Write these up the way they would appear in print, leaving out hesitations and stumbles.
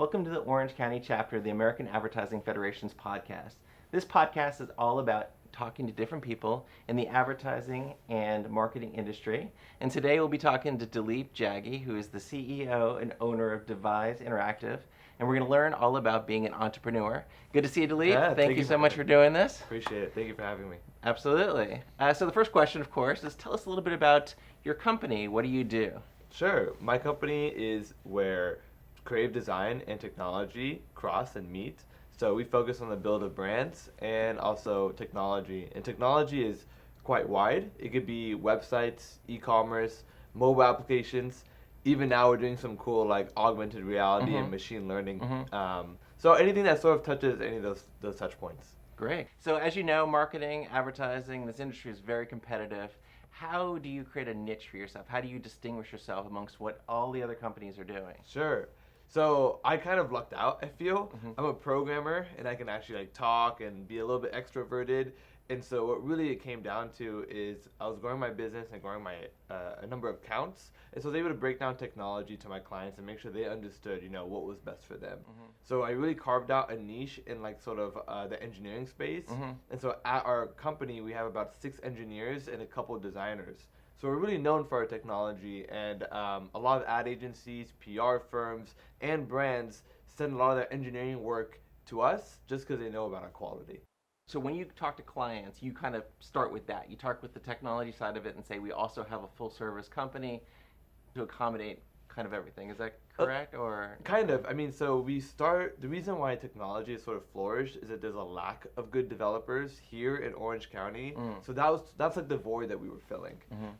Welcome to the Orange County chapter of the American Advertising Federation's podcast. This podcast is all about talking to different people in the advertising and marketing industry. And today we'll be talking to Dalip Jaggi, who is the CEO and owner of Devise Interactive. And we're going to learn all about being an entrepreneur. Good to see you, Dalip. Yeah, thank you so much for doing this. Appreciate it. Thank you for having me. Absolutely. So the first question, of course, is tell us a little bit about your company. What do you do? Sure. My company is where creative design and technology cross and meet. So we focus on the build of brands and also technology. And technology is quite wide. It could be websites, e-commerce, mobile applications. Even now we're doing some cool like augmented reality and machine learning. So anything that sort of touches any of those touch points. Great. So as you know, marketing, advertising, this industry is very competitive. How do you create a niche for yourself? How do you distinguish yourself amongst what all the other companies are doing? Sure. So I kind of lucked out, I feel. I'm a programmer and I can actually like talk and be a little bit extroverted. And so what really it came down to is I was growing my business and growing my a number of accounts. And so I was able to break down technology to my clients and make sure they understood, what was best for them. So I really carved out a niche in like sort of the engineering space. And so at our company, we have about 6 engineers and a couple of designers. So we're really known for our technology, and a lot of ad agencies, PR firms, and brands send a lot of their engineering work to us just because they know about our quality. So when you talk to clients, you kind of start with that. You talk with the technology side of it and say, we also have a full service company to accommodate kind of everything. Is that correct? Or kind of. I mean, so the reason why technology has sort of flourished is that there's a lack of good developers here in Orange County. So that's like the void that we were filling.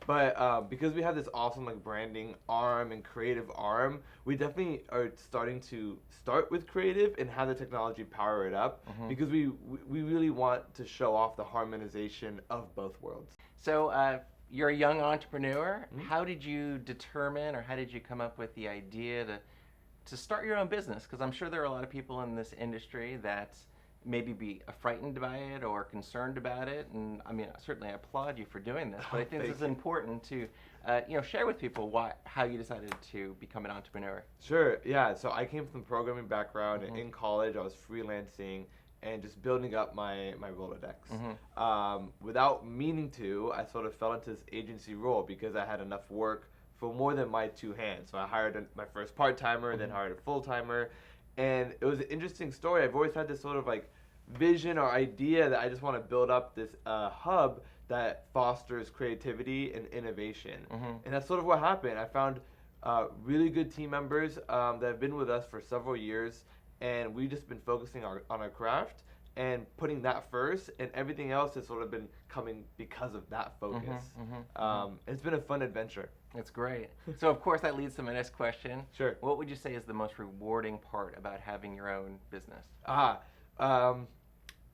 But because we have this awesome like branding arm and creative arm, we definitely are starting to start with creative and have the technology power it up because we really want to show off the harmonization of both worlds. So you're a young entrepreneur. How did you determine, or how did you come up with the idea to start your own business? Because I'm sure there are a lot of people in this industry that maybe be frightened by it or concerned about it. And I mean, certainly I applaud you for doing this, but I think this is important to share with people how you decided to become an entrepreneur. Sure. Yeah. So I came from a programming background. In college, I was freelancing and just building up my Rolodex. Without meaning to, I sort of fell into this agency role because I had enough work for more than my 2 hands. So I hired my first part-timer, then hired a full-timer. And it was an interesting story. I've always had this sort of like vision or idea that I just want to build up this hub that fosters creativity and innovation. And that's sort of what happened. I found really good team members that have been with us for several years. And we've just been focusing on our craft and putting that first, and everything else has sort of been coming because of that focus. It's been a fun adventure. That's great. So of course that leads to my next question. Sure. What would you say is the most rewarding part about having your own business?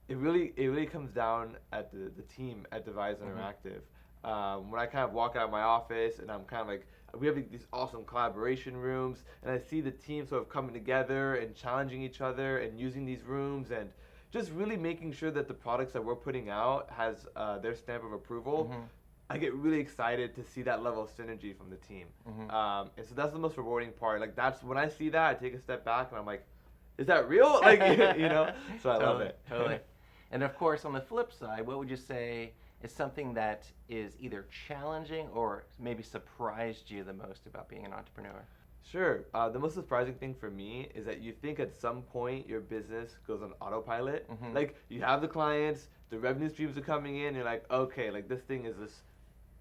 It really comes down at the team at Devise Interactive. When I kind of walk out of my office and I'm kind of like, we have these awesome collaboration rooms, and I see the team sort of coming together and challenging each other and using these rooms and just really making sure that the products that we're putting out has their stamp of approval. I get really excited to see that level of synergy from the team. And so that's the most rewarding part. Like that's when I see that, I take a step back and I'm like, is that real? Like, so I love it. Totally. And of course, on the flip side, what would you say is something that is either challenging or maybe surprised you the most about being an entrepreneur? Sure. The most surprising thing for me is that you think at some point your business goes on autopilot. Like you have the clients, the revenue streams are coming in, you're like, okay, like this thing is this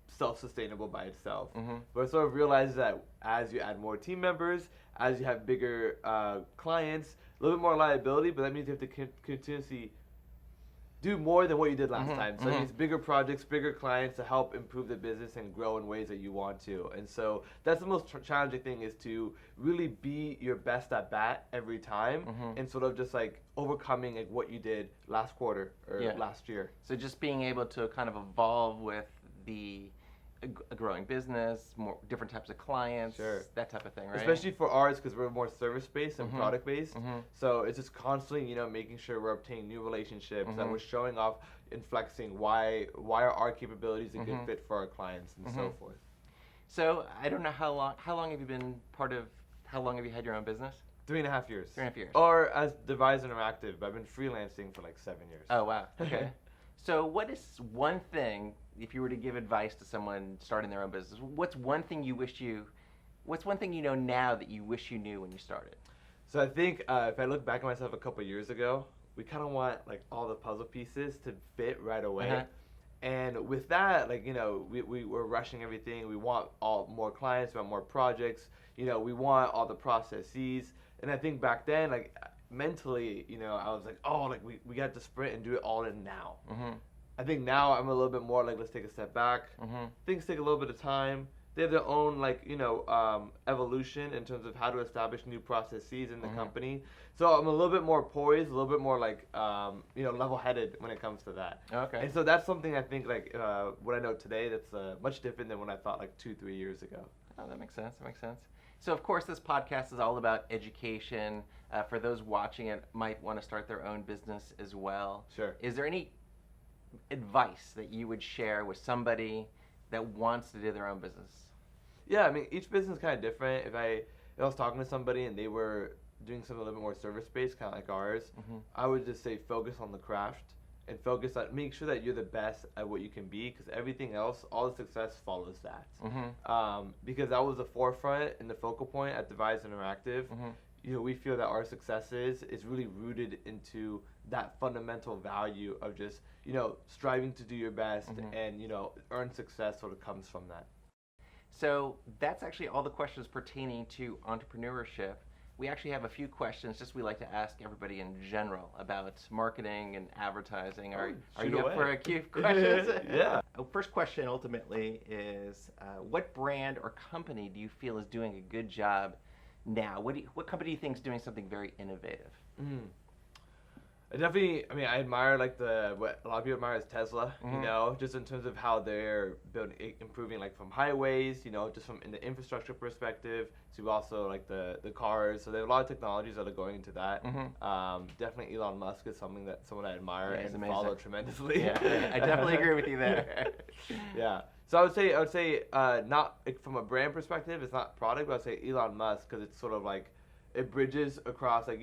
self-sustainable by itself. But I sort of realize that as you add more team members, as you have bigger clients, a little bit more liability, but that means you have to continuously do more than what you did last time. So it means bigger projects, bigger clients to help improve the business and grow in ways that you want to. And so that's the most challenging thing, is to really be your best at bat every time and sort of just like overcoming like what you did last quarter or last year. So just being able to kind of evolve with a growing business, more different types of clients, that type of thing, right? Especially for ours, because we're more service-based and product-based. So it's just constantly, making sure we're obtaining new relationships, that we're showing off and flexing why are our capabilities a good fit for our clients and so forth. So I don't know how long have you had your own business? 3.5 years. 3.5 years. Or as Devise Interactive, but I've been freelancing for like 7 years. Oh, wow. Okay. So what is one thing, if you were to give advice to someone starting their own business, what's one thing you know now that you wish you knew when you started? So I think if I look back at myself a couple years ago, we kind of want like all the puzzle pieces to fit right away. Uh-huh. And with that, like, we're rushing everything. We want more clients, we want more projects. We want all the processes. And I think back then, like, mentally, I was like, oh, like, we got to sprint and do it all in now. Mm-hmm. I think now I'm a little bit more like, let's take a step back. Mm-hmm. Things take a little bit of time. They have their own, like, evolution in terms of how to establish new processes in the company. So I'm a little bit more poised, a little bit more, like, level-headed when it comes to that. Okay. And so that's something I think, like, what I know today that's much different than when I thought, like, 2-3 years ago. Oh, that makes sense. So, of course, this podcast is all about education. For those watching it, might want to start their own business as well. Sure. Is there any advice that you would share with somebody that wants to do their own business? Yeah, I mean, each business is kind of different. If I was talking to somebody and they were doing something a little bit more service-based, kind of like ours, I would just say focus on the craft and focus on, make sure that you're the best at what you can be, because everything else, all the success follows that. Because that was the forefront and the focal point at Devise Interactive. We feel that our success is really rooted into that fundamental value of just, striving to do your best and, earn success sort of comes from that. So that's actually all the questions pertaining to entrepreneurship. We actually have a few questions just we like to ask everybody in general about marketing and advertising. Are you up for a few questions? Yeah. First question ultimately is, what brand or company do you feel is doing a good job now? What company do you think is doing something very innovative? I admire like what a lot of people admire is Tesla, just in terms of how they're improving like from highways, just from in the infrastructure perspective to also like the cars. So there are a lot of technologies that are going into that. Definitely Elon Musk is someone I admire and follow tremendously. Yeah, I definitely agree with you there. Yeah. So I would say not from a brand perspective, it's not product, but I would say Elon Musk, because it's sort of like it bridges across like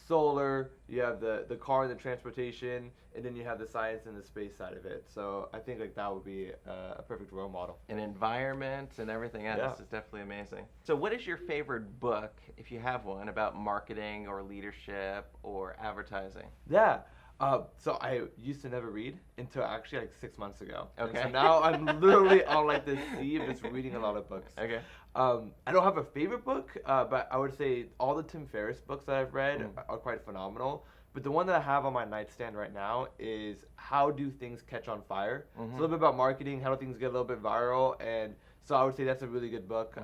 solar, you have the car and the transportation, and then you have the science and the space side of it. So I think like that would be a perfect role model. And environment and everything else is definitely amazing. So what is your favorite book, if you have one, about marketing or leadership or advertising? Yeah. So I used to never read until actually like 6 months ago. Okay. And so now I'm literally on like this sea of just reading a lot of books. Okay. I don't have a favorite book, but I would say all the Tim Ferriss books that I've read are quite phenomenal. But the one that I have on my nightstand right now is How Do Things Catch on Fire? It's a little bit about marketing, how do things get a little bit viral, and so I would say that's a really good book.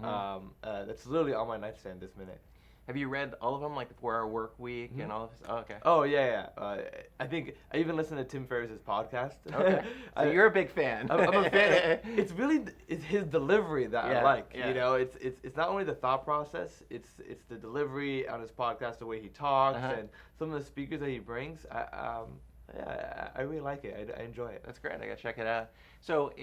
That's literally on my nightstand this minute. Have you read all of them, like the 4-Hour Work Week and all of this? Oh, okay. Oh, yeah. I think I even listened to Tim Ferriss's podcast. Okay. So you're a big fan. I'm a fan. It's his delivery that I like. Yeah. It's not only the thought process, it's the delivery on his podcast, the way he talks, and some of the speakers that he brings. I really like it. I enjoy it. That's great. I gotta check it out. So,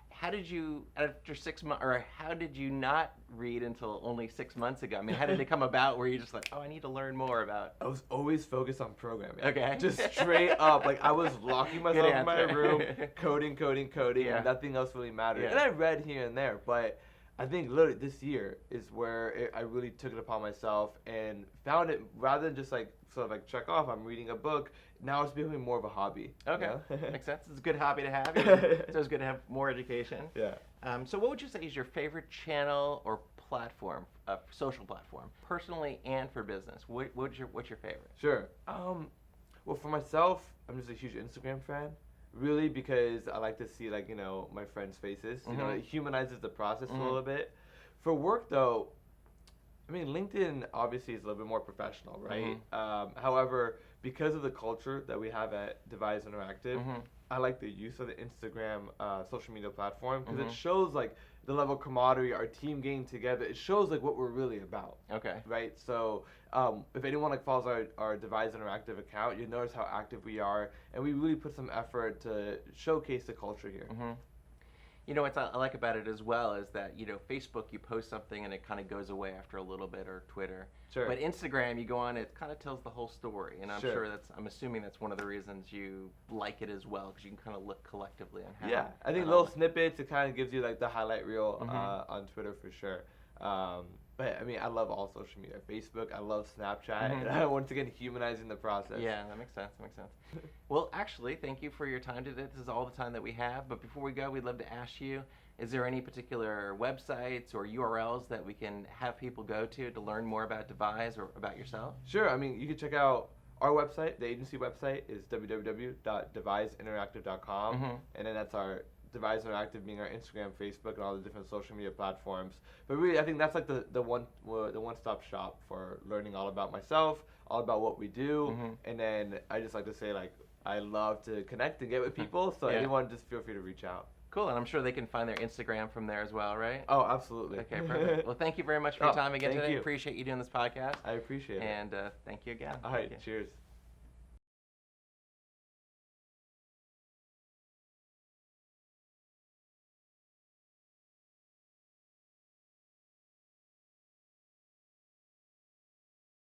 how did you, after 6 months, or how did you not read until only 6 months ago? I mean, how did it come about where you're just like, oh, I need to learn more about? I was always focused on programming. Okay. Just straight up. Like, I was locking myself in my room, coding, and nothing else really mattered. Yeah. And I read here and there, but I think literally this year is where I really took it upon myself and found it, rather than just like sort of like check off, I'm reading a book, now it's becoming more of a hobby. Okay, makes sense. It's a good hobby to have. So it's good to have more education. Yeah. So what would you say is your favorite channel or platform, social platform, personally and for business? What's your favorite? Sure. Well, for myself, I'm just a huge Instagram fan. Really, because I like to see like my friends' faces. It humanizes the process a little bit. For work though, I mean, LinkedIn obviously is a little bit more professional, right? However, because of the culture that we have at Devise Interactive, I like the use of the Instagram social media platform, because it shows like the level of camaraderie, our team getting together. It shows like what we're really about. Okay. Right. So if anyone like follows our Devise Interactive account, you notice how active we are, and we really put some effort to showcase the culture here. You know what I like about it as well is that, Facebook, you post something and it kind of goes away after a little bit, or Twitter. Sure. But Instagram, you go on, it kind of tells the whole story. And Sure. I'm assuming that's one of the reasons you like it as well, because you can kind of look collectively on how. Yeah, I think little snippets, it kind of gives you like the highlight reel on Twitter for sure. But I mean, I love all social media. Facebook, I love Snapchat. And once again, humanizing the process. Yeah, that makes sense. Well, actually, thank you for your time today. This is all the time that we have. But before we go, we'd love to ask you, is there any particular websites or URLs that we can have people go to learn more about Devise or about yourself? Sure. I mean, you can check out our website. The agency website is www.deviseinteractive.com. And then that's our Devise Interactive, being our Instagram, Facebook, and all the different social media platforms. But really, I think that's like the one-stop shop for learning all about myself, all about what we do. And then I just like to say, like, I love to connect and get with people. So anyone, just feel free to reach out. Cool, and I'm sure they can find their Instagram from there as well, right? Oh, absolutely. Okay, perfect. Well, thank you very much for your time again today. You. Appreciate you doing this podcast. I appreciate it. And thank you again. All right, cheers.